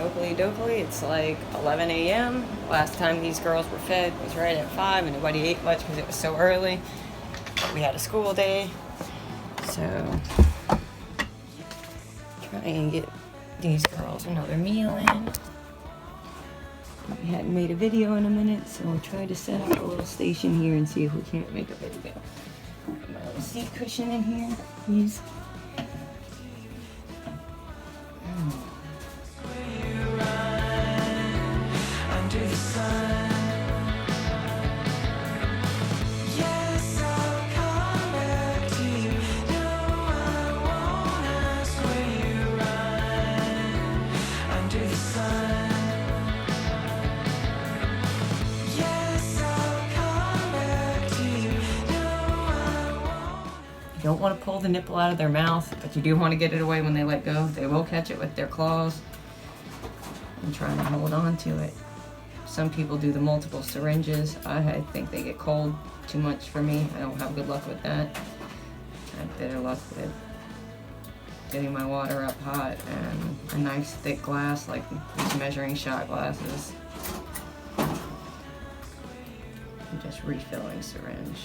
Oakley dokley. It's like 11 a.m. Last time these girls were fed was right at 5, and nobody ate much because it was so early. But we had a school day, so try and get these girls another meal in. We hadn't made a video in a minute, so we'll try to set up a little station here and see if we can't make a video. Put my little seat cushion in here, please. You don't want to pull the nipple out of their mouth, but you do want to get it away when they let go. They will catch it with their claws and try and hold on to it. Some people do the multiple syringes. I think they get cold too much for me. I don't have good luck with that. I have better luck with getting my water up hot and a nice thick glass like these measuring shot glasses. And just refilling syringe.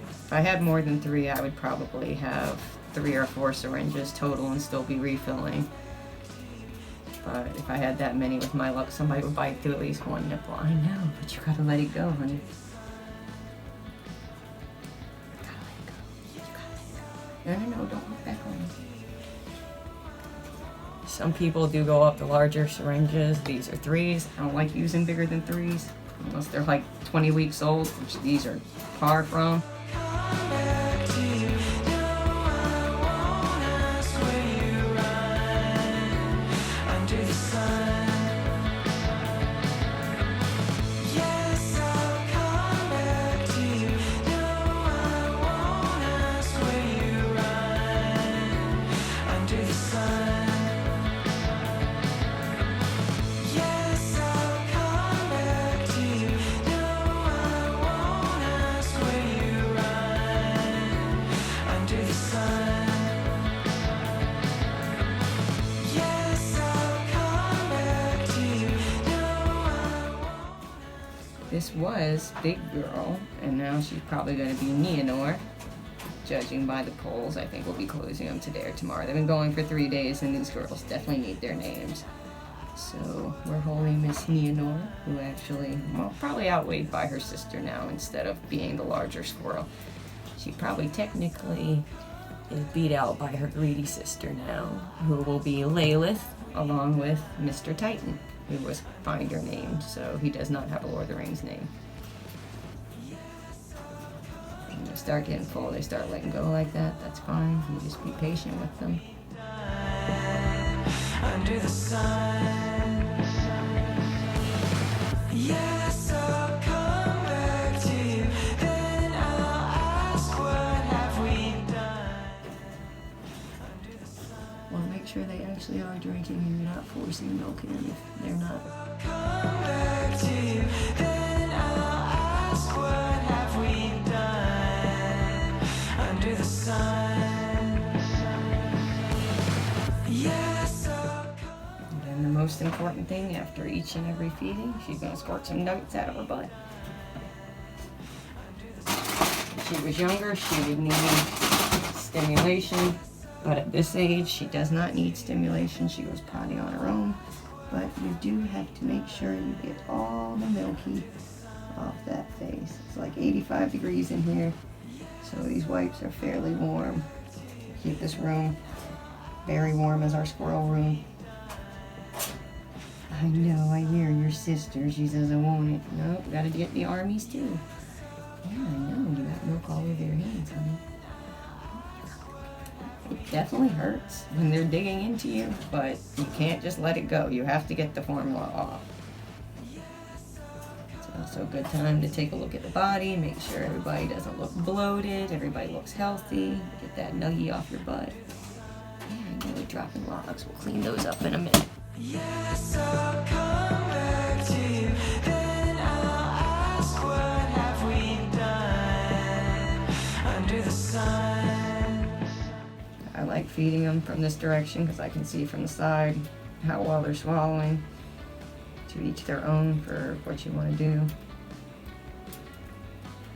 If I had more than 3, I would probably have 3 or 4 syringes total and still be refilling. But if I had that many, with my luck, somebody would bite through at least one nipple. I know, but you gotta let it go, honey. You gotta let it go. You gotta let it go. No, don't look back on me. Some people do go up to larger syringes. These are 3s. I don't like using bigger than 3s unless they're like 20 weeks old, which these are far from. This was Big Girl, and now she's probably going to be Neonor. Judging by the polls, I think we'll be closing them today or tomorrow. They've been going for 3 days, and these girls definitely need their names. So we're holding Miss Neonor, who actually, well, probably outweighed by her sister now instead of being the larger squirrel. She probably technically is beat out by her greedy sister now, who will be Lalith, along with Mr. Titan, who was Finder named, so he does not have a Lord of the Rings name. When they start getting full, they start letting go like that. That's fine. You just be patient with them. Under the sun. Yes, I'll come back to you. Then I'll ask, what have we done? Well, make sure they actually are drinking and you're not forcing milk in if they're not. Come back to you, then I'll ask, what have we done under the sun? Yes, and then the most important thing, after each and every feeding, she's going to squirt some nuggets out of her butt. If she was younger, she would need stimulation. But at this age, she does not need stimulation. She goes potty on her own. But you do have to make sure you get all the milky off that face. It's like 85 degrees in here, so these wipes are fairly warm. Keep this room very warm as our squirrel room. I know, I hear your sister. She says I want it. No, we gotta get the armies too. Yeah, I know. You got milk all over your hands, honey. It definitely hurts when they're digging into you, but you can't just let it go. You have to get the formula off. It's also a good time to take a look at the body, make sure everybody doesn't look bloated, everybody looks healthy. Get that nuggie off your butt. Yeah, I know we're dropping logs. We'll clean those up in a minute. Yes, I'll come back to you. Then I'll ask, what have we done under the sun? I like feeding them from this direction because I can see from the side how well they're swallowing. To each their own for what you want to do.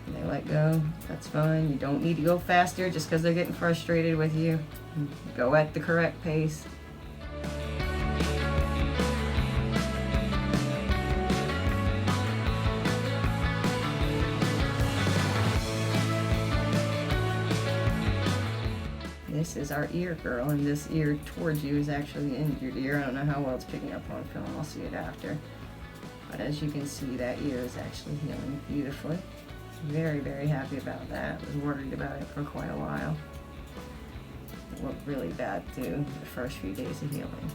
And they let go, that's fine. You don't need to go faster just because they're getting frustrated with you. Go at the correct pace. This is our ear girl, and this ear towards you is actually the injured ear. I don't know how well it's picking up on film. I'll see it after. But as you can see, that ear is actually healing beautifully. Very, very happy about that. Was worried about it for quite a while. It looked really bad too, the first few days of healing.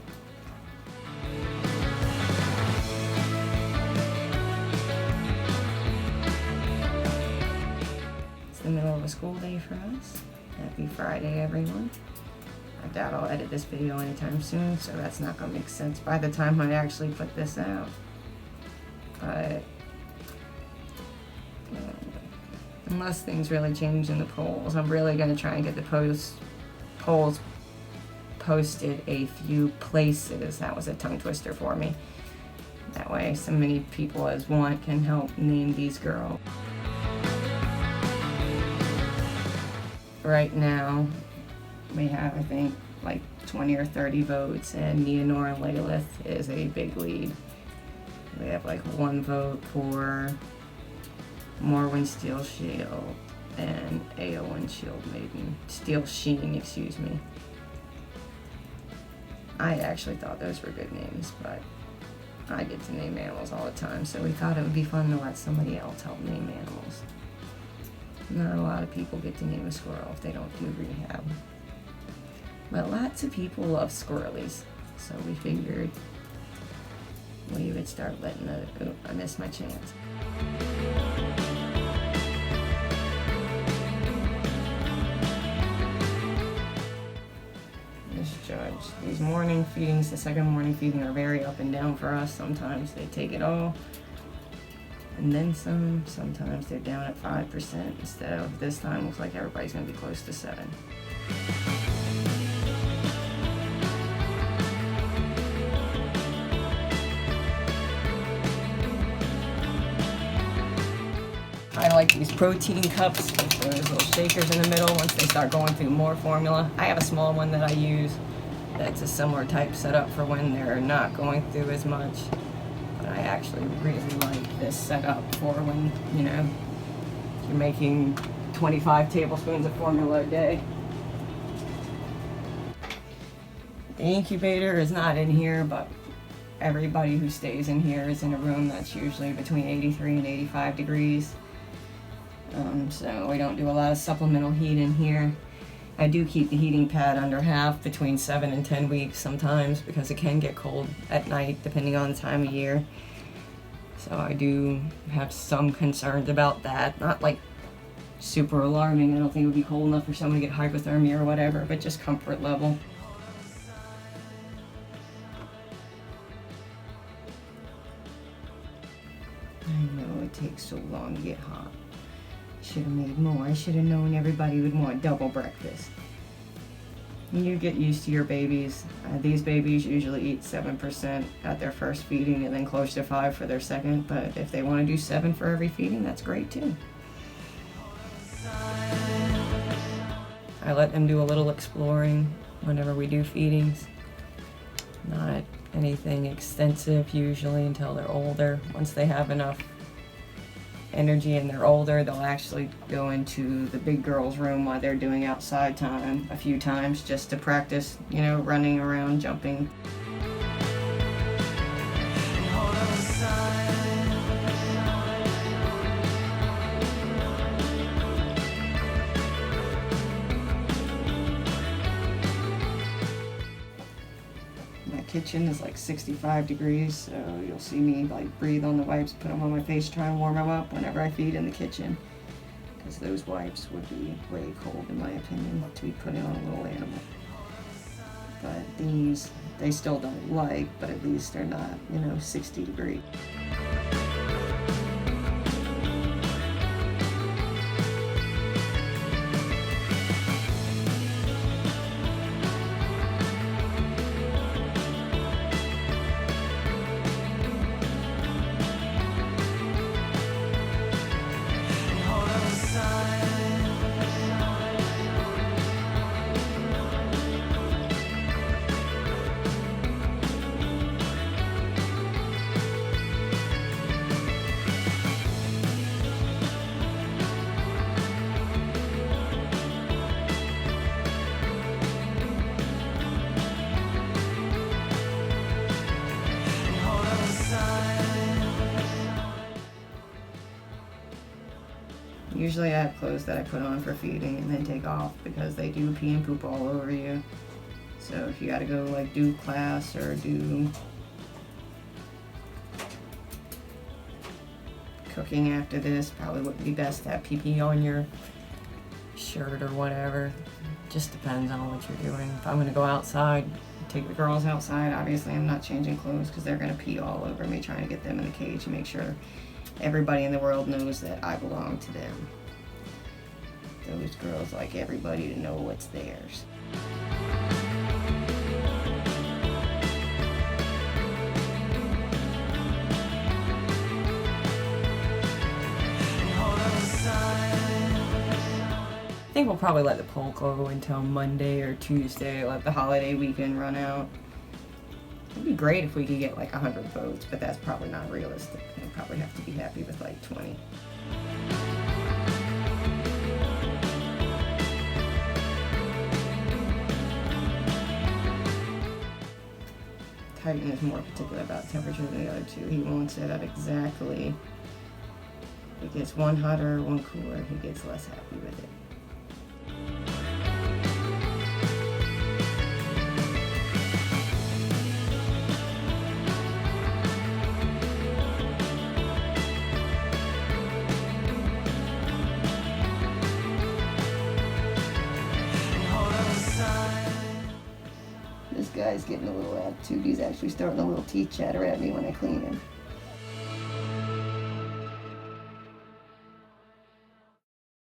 It's the middle of a school day for us. Happy Friday, everyone. I doubt I'll edit this video anytime soon, so that's not going to make sense by the time I actually put this out. But unless things really change in the polls, I'm really going to try and get the polls posted a few places. That was a tongue twister for me. That way, so many people as one can help name these girls. Right now, we have, I think, like 20 or 30 votes, and Neonor and Lilith is a big lead. We have like 1 vote for Morwen Steel Shield and Aowen Shield Maiden. Steel Sheen, excuse me. I actually thought those were good names, but I get to name animals all the time, so we thought it would be fun to let somebody else help name animals. Not a lot of people get to name a squirrel if they don't do rehab. But lots of people love squirrelies, so we figured we would start letting I missed my chance. Judge. These morning feedings, the second morning feeding, are very up and down for us. Sometimes they take it all, and then some. Sometimes they're down at 5% instead of this time. Looks like everybody's going to be close to 7. I like these protein cups with those little shakers in the middle once they start going through more formula. I have a small one that I use that's a similar type setup for when they're not going through as much. But I actually really like this setup for when, you know, you're making 25 tablespoons of formula a day. The incubator is not in here, but everybody who stays in here is in a room that's usually between 83 and 85 degrees. So we don't do a lot of supplemental heat in here. I do keep the heating pad under half between 7 and 10 weeks sometimes because it can get cold at night depending on the time of year. So I do have some concerns about that. Not like super alarming. I don't think it would be cold enough for someone to get hypothermia or whatever, but just comfort level. I know it takes so long to get hot. Should have made more. I should have known everybody would want double breakfast. You get used to your babies. These babies usually eat 7% at their first feeding and then close to 5 for their second, but if they want to do 7 for every feeding, that's great too. I let them do a little exploring whenever we do feedings. Not anything extensive usually until they're older. Once they have enough energy and they're older, they'll actually go into the big girls' room while they're doing outside time a few times just to practice, you know, running around, jumping. Kitchen is like 65 degrees, so you'll see me like breathe on the wipes, put them on my face, try and warm them up whenever I feed in the kitchen, because those wipes would be way cold in my opinion to be putting on a little animal. But these, they still don't like, but at least they're not, you know, 60 degrees. Usually I have clothes that I put on for feeding and then take off because they do pee and poop all over you. So if you gotta go like do class or do cooking after this, probably wouldn't be best to have pee on your shirt or whatever. Just depends on what you're doing. If I'm gonna go outside, take the girls outside, obviously I'm not changing clothes because they're gonna pee all over me trying to get them in the cage and make sure everybody in the world knows that I belong to them. Those girls like everybody to know what's theirs. I think we'll probably let the poll go until Monday or Tuesday, let the holiday weekend run out. It'd be great if we could get like 100 votes, but that's probably not realistic. We'll probably have to be happy with like 20. Titan is more particular about temperature than the other two. He won't set up exactly. If it gets one hotter or one cooler, he gets less happy with it. This guy's getting a little attitude. He's actually starting a little teeth chatter at me when I clean him.